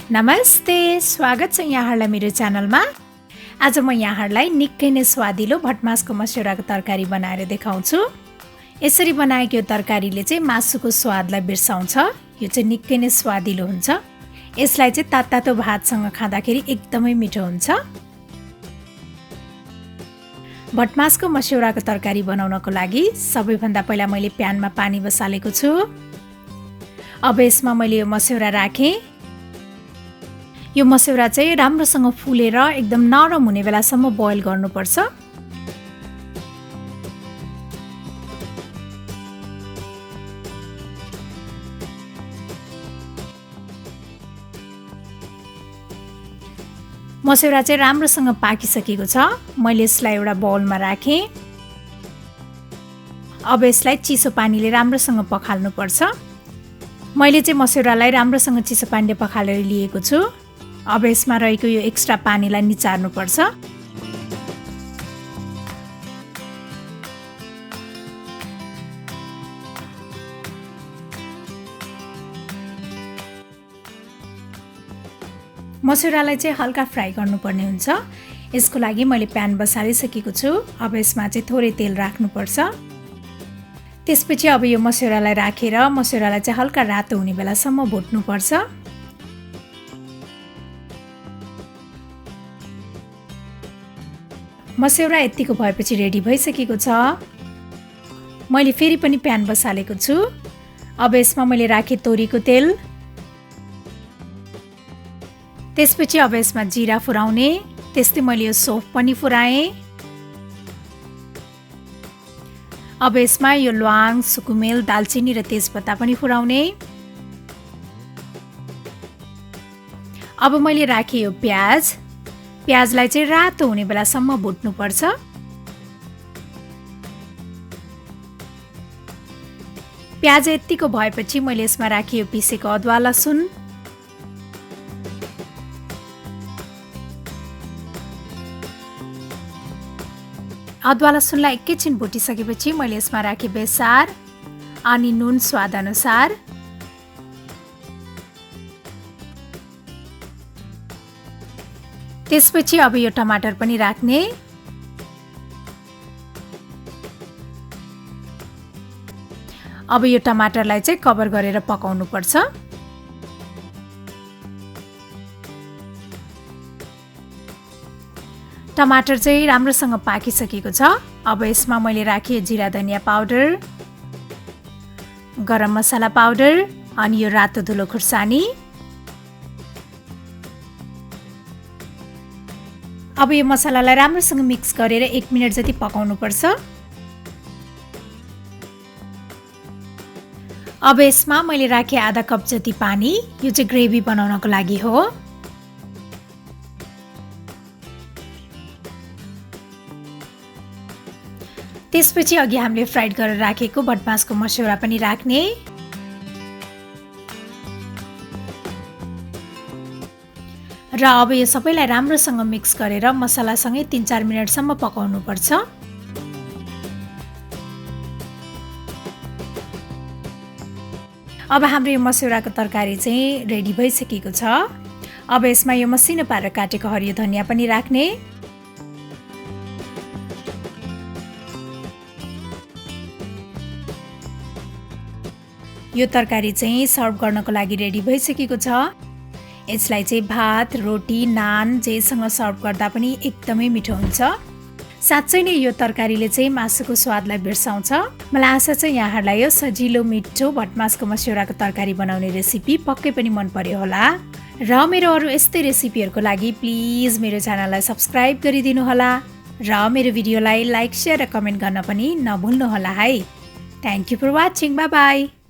नमस्ते, स्वागत छ यहाँहरूलाई मेरो च्यानलमा। आज म यहाँहरूलाई निकै नै स्वादिलो भटमासको मस्यौराको तरकारी बनाएर देखाउँछु। यसरी बनाएको यो तरकारीले चाहिँ मासुको स्वादलाई बिर्साउँछ। यो चाहिँ निकै नै स्वादिलो हुन्छ। यसलाई चाहिँ तातो भातसँग खाँदाखेरि एकदमै मिठो हुन्छ। भटमासको मस्यौराको तरकारी बनाउनको लागि सबैभन्दा पहिला मैले प्यानमा पानी बसालेको छु। अब यसमा मैले यो मस्यौरा राखेँ। यो मस्यौरा चाहिँ राम्रोसँग फुलेर एकदम नरम हुने बेलासम्म बोइल गर्नुपर्छ। मस्यौरा चाहिँ राम्रोसँग पाकिसकेको छ। मैले यसलाई एउटा बाउलमा राखेँ। अब यसलाई चिसो पानीले राम्रोसँग पखाल्नुपर्छ। मैले चाहिँ मस्यौरालाई राम्रोसँग चिसो पानीले पखालेर लिएको छु। अब यसमा रहेको यो एक्स्ट्रा पानीलाई निचार्नुपर्छ। मस्यौरालाई चाहिँ हल्का फ्राई गर्नुपर्ने हुन्छ। यसको लागि मैले प्यान बसालिसकेको छु। अब यसमा चाहिँ थोरै तेल राख्नुपर्छ। त्यसपछि अब यो मस्यौरालाई राखेर मस्यौरालाई चाहिँ हल्का रातो हुने बेलासम्म भुट्नुपर्छ। मस्यौरा यतिको भएपछि रेडी भइसकेको छ। मैले फेरि पनि प्यान बसालेको छु। अब यसमा मैले राखेँ तोरीको तेल। त्यसपछि अब यसमा जिरा फुराउने, त्यस्तै मैले यो सौफ पनि फुराएँ। अब यसमा यो ल्वाङ, सुकुमेल, दालचिनी र तेजपत्ता पनि फुराउने। अब मैले राखेँ यो प्याज। प्याजलाई चाहिँ रातो हुने बेलासम्म भुट्नुपर्छ। प्याज यतिको भएपछि मैले यसमा राखेँ यो पिसेको अदुवा लसुन। अदुवा लसुनलाई एकैछिन भुटिसकेपछि मैले यसमा राखेँ बेसार अनि नुन स्वाद अनुसार। त्यसपछि अब यो टमाटर पनि राख्ने। अब यो टमाटरलाई चाहिँ कभर गरेर पकाउनु पर्छ। टमाटर चाहिँ राम्रोसँग पाकिसकेको छ। अब यसमा मैले राखेँ जिरा धनिया पाउडर, गरम मसला पाउडर अनि यो रातो धुलो खुर्सानी। अब यो मसलालाई राम्रोसँग मिक्स गरेर 1 मिनेट जति पकाउनु पर्छ। अब यसमा मैले राखेँ आधा कप जति पानी। यो चाहिँ ग्रेभी बनाउनको लागि हो। त्यसपछि अघि हामीले फ्राइड गरेर राखेको भटमासको मस्यौरा पनि राख्ने। र अब यो सबैलाई राम्रोसँग मिक्स गरेर मसलासँगै 3-4 मिनेटसम्म पकाउनु पर्छ। अब हाम्रो यो मस्यौराको तरकारी चाहिँ रेडी भइसकेको छ। अब यसमा यो मसिनो पारेर काटेको हरियो धनिया पनि राख्ने। यो तरकारी चाहिँ सर्भ गर्नको लागि रेडी भइसकेको छ। यसलाई चाहिँ भात, रोटी, नान जेसँग सर्भ गर्दा पनि एकदमै मिठो हुन्छ। साँच्चै नै यो तरकारीले चाहिँ मासुको स्वादलाई बिर्साउँछ। मलाई आशा छ यहाँहरूलाई यो सजिलो मिठो भटमासको मस्यौराको तरकारी बनाउने रेसिपी पक्कै पनि मन पर्यो होला। र मेरो अरू यस्तै रेसिपीहरूको लागि प्लिज मेरो च्यानललाई सब्स्क्राइब गरिदिनु होला र मेरो भिडियोलाई लाइक, सेयर र कमेन्ट गर्न पनि नभुल्नु होला है। Thank you for watching. Bye by.